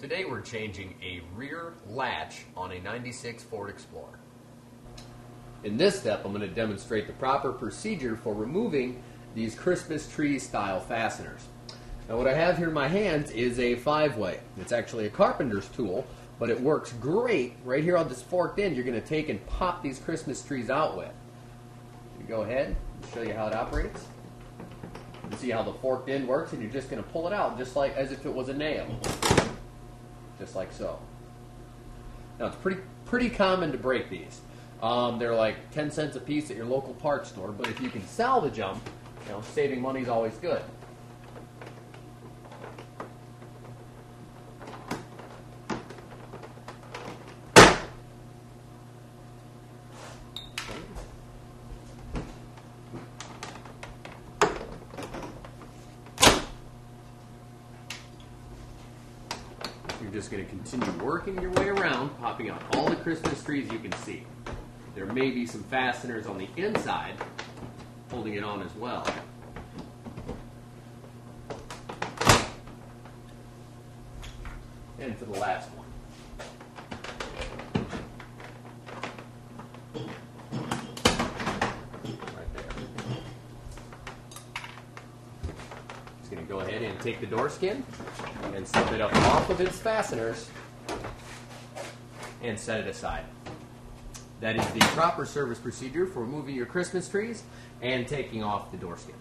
Today we're changing a rear latch on a 96 Ford Explorer. In this step, I'm going to demonstrate the proper procedure for removing these Christmas tree style fasteners. Now what I have here in my hands is a 5-way. It's actually a carpenter's tool, but it works great. Right here on this forked end, you're going to take and pop these Christmas trees out with. You go ahead and show you how it operates. You see how the forked end works, and you're just going to pull it out just like as if it was a nail. Just like so. Now it's pretty common to break these. They're like 10 cents a piece at your local parts store, but if you can salvage them, saving money is always good. You're just going to continue working your way around, popping out all the Christmas trees you can see. There may be some fasteners on the inside holding it on as well. And for the last one. Right there. Just going to go ahead and take the door skin and slip it up off of its fasteners and set it aside. That is the proper service procedure for removing your Christmas trees and taking off the door skin.